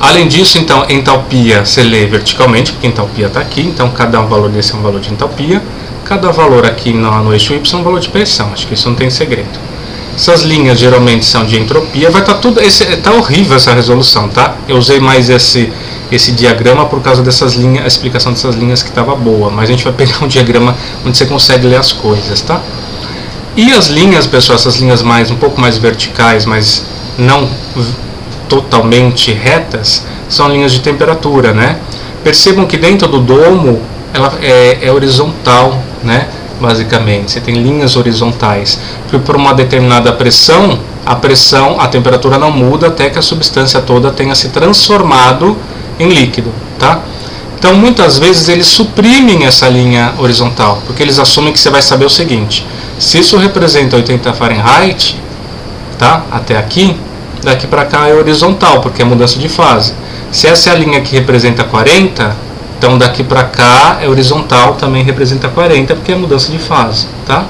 Além disso, então, entalpia se lê verticalmente, porque entalpia está aqui, então cada valor desse é um valor de entalpia, cada valor aqui no eixo Y é um valor de pressão, acho que isso não tem segredo. Essas linhas geralmente são de entropia, vai estar tudo, tá horrível essa resolução, tá? Eu usei mais esse diagrama por causa dessas linhas, a explicação dessas linhas que estava boa, mas a gente vai pegar um diagrama onde você consegue ler as coisas, tá? E as linhas, pessoal, essas linhas um pouco mais verticais, mas não totalmente retas, são linhas de temperatura, né? Percebam que dentro do domo ela é horizontal, né? Basicamente, você tem linhas horizontais, porque por uma determinada pressão, a temperatura não muda até que a substância toda tenha se transformado em líquido, tá? Então, muitas vezes eles suprimem essa linha horizontal, porque eles assumem que você vai saber o seguinte: se isso representa 80 Fahrenheit, tá? Até aqui, daqui para cá é horizontal, porque é mudança de fase. Se essa é a linha que representa 40, então daqui para cá é horizontal, também representa 40, porque é mudança de fase, tá?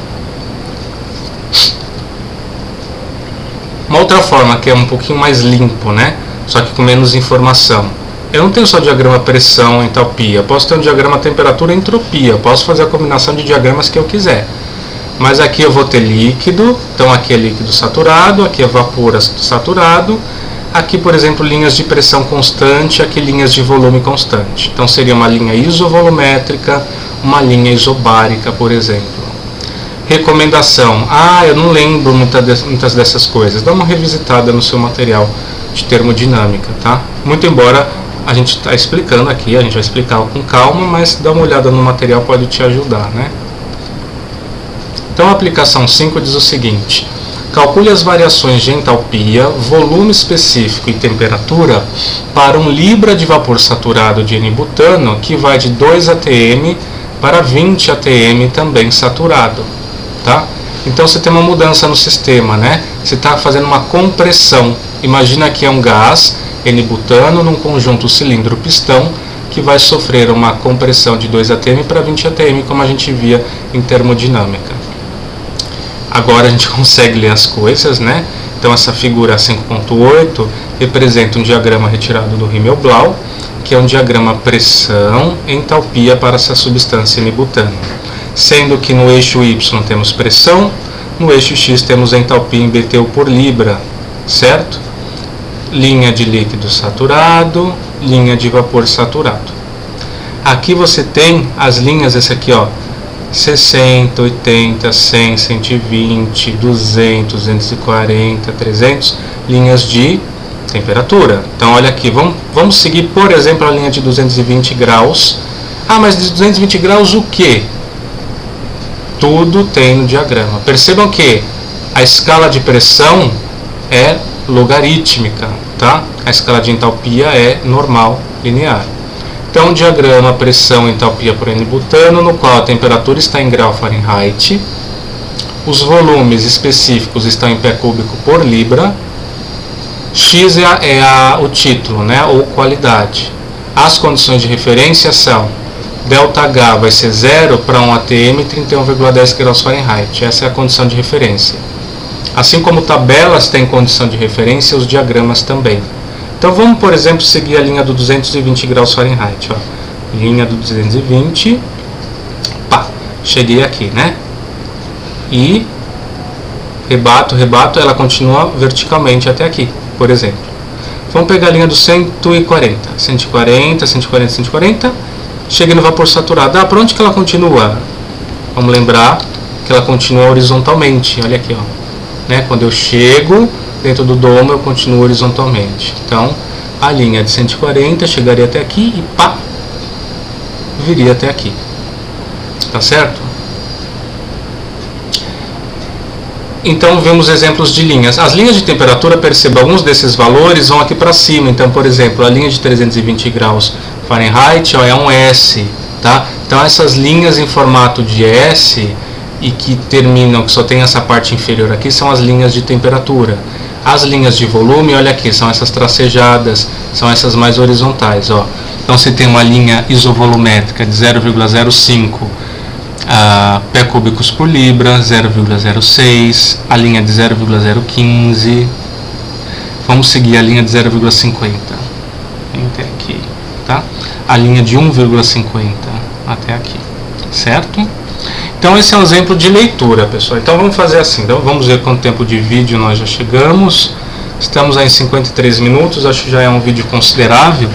Uma outra forma que é um pouquinho mais limpo, né? Só que com menos informação. Eu não tenho só diagrama pressão, entalpia. Eu posso ter um diagrama temperatura e entropia. Eu posso fazer a combinação de diagramas que eu quiser. Mas aqui eu vou ter líquido. Então aqui é líquido saturado, aqui é vapor saturado. Aqui, por exemplo, linhas de pressão constante, aqui linhas de volume constante. Então seria uma linha isovolumétrica, uma linha isobárica, por exemplo. Recomendação. Eu não lembro muitas dessas coisas. Dá uma revisitada no seu material de termodinâmica, tá? Muito embora a gente está explicando aqui, a gente vai explicar com calma, mas dá uma olhada no material, pode te ajudar, né? Então a aplicação 5 diz o seguinte: calcule as variações de entalpia, volume específico e temperatura para um libra de vapor saturado de N-butano que vai de 2 atm para 20 atm também saturado, tá? Então você tem uma mudança no sistema, né? Você está fazendo uma compressão. Imagina que é um gás, N-butano, num conjunto cilindro-pistão, que vai sofrer uma compressão de 2 atm para 20 atm, como a gente via em termodinâmica. Agora a gente consegue ler as coisas, né? Então essa figura 5.8 representa um diagrama retirado do Himmelblau, que é um diagrama pressão, entalpia para essa substância N-butano. Sendo que no eixo Y temos pressão, no eixo X temos entalpia em BTU por libra, certo? Linha de líquido saturado, linha de vapor saturado. Aqui você tem as linhas, esse aqui, ó, 60, 80, 100, 120, 200, 240, 300, linhas de temperatura. Então olha aqui, vamos seguir, por exemplo, a linha de 220 graus. Mas de 220 graus o que? Tudo tem no diagrama. Percebam que a escala de pressão é logarítmica, tá? A escala de entalpia é normal, linear. Então, diagrama pressão e entalpia por N-butano, no qual a temperatura está em grau Fahrenheit, os volumes específicos estão em pé cúbico por libra, X é o título, né, ou qualidade. As condições de referência são ΔH vai ser 0 para 1 atm, 31,10 graus Fahrenheit. Essa é a condição de referência. Assim como tabelas têm condição de referência, os diagramas também. Então vamos, por exemplo, seguir a linha do 220 graus Fahrenheit. Ó. Linha do 220, cheguei aqui, né? E rebato, ela continua verticalmente até aqui, por exemplo. Vamos pegar a linha do 140, 140, 140, 140. Cheguei no vapor saturado. Para onde que ela continua? Vamos lembrar que ela continua horizontalmente. Olha aqui, ó. Né? Quando eu chego dentro do domo, eu continuo horizontalmente. Então, a linha de 140 chegaria até aqui e viria até aqui. Tá certo? Então, vemos exemplos de linhas. As linhas de temperatura, perceba, alguns desses valores vão aqui para cima. Então, por exemplo, a linha de 320 graus Fahrenheit é um S, tá? Então, essas linhas em formato de S e que terminam, que só tem essa parte inferior aqui, são as linhas de temperatura. As linhas de volume, olha aqui, são essas tracejadas, são essas mais horizontais, ó. Então, você tem uma linha isovolumétrica de 0,05 pé cúbicos por libra, 0,06, a linha de 0,015. Vamos seguir a linha de 0,50 até aqui, tá? A linha de 1,50 até aqui, certo? Então esse é um exemplo de leitura, pessoal. Então vamos fazer assim, então vamos ver quanto tempo de vídeo nós já chegamos. Estamos aí em 53 minutos, acho que já é um vídeo considerável.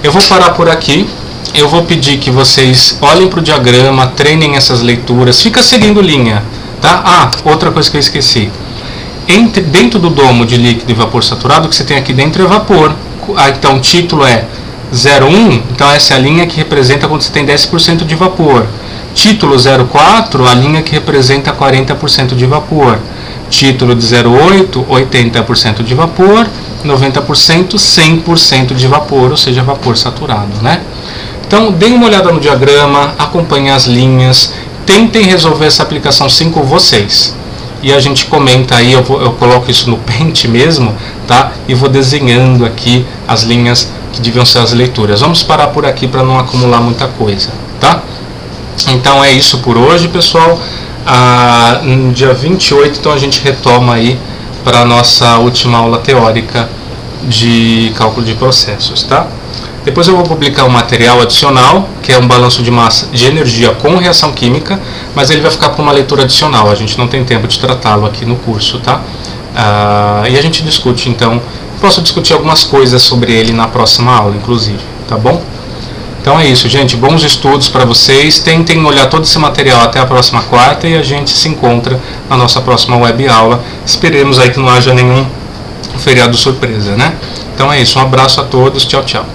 Eu vou parar por aqui. Eu vou pedir que vocês olhem para o diagrama, treinem essas leituras, fica seguindo linha, tá? Outra coisa que eu esqueci. Dentro do domo de líquido e vapor saturado, o que você tem aqui dentro é vapor. Então o título é 0,1, então essa é a linha que representa quando você tem 10% de vapor. Título 0,4, a linha que representa 40% de vapor. Título de 0,8, 80% de vapor, 90%, 100% de vapor, ou seja, vapor saturado, né? Então, deem uma olhada no diagrama, acompanhem as linhas, tentem resolver essa aplicação 5 vocês. E a gente comenta aí, eu coloco isso no Paint mesmo, tá? E vou desenhando aqui as linhas que deviam ser as leituras. Vamos parar por aqui para não acumular muita coisa, tá? Então é isso por hoje, pessoal. No dia 28, então a gente retoma aí para a nossa última aula teórica de cálculo de processos, tá? Depois eu vou publicar um material adicional, que é um balanço de massa de energia com reação química, mas ele vai ficar para uma leitura adicional, a gente não tem tempo de tratá-lo aqui no curso, tá? E a gente discute, então, posso discutir algumas coisas sobre ele na próxima aula, inclusive, tá bom? Então é isso, gente, bons estudos para vocês, tentem olhar todo esse material até a próxima quarta e a gente se encontra na nossa próxima web aula. Esperemos aí que não haja nenhum feriado surpresa, né? Então é isso, um abraço a todos, tchau, tchau.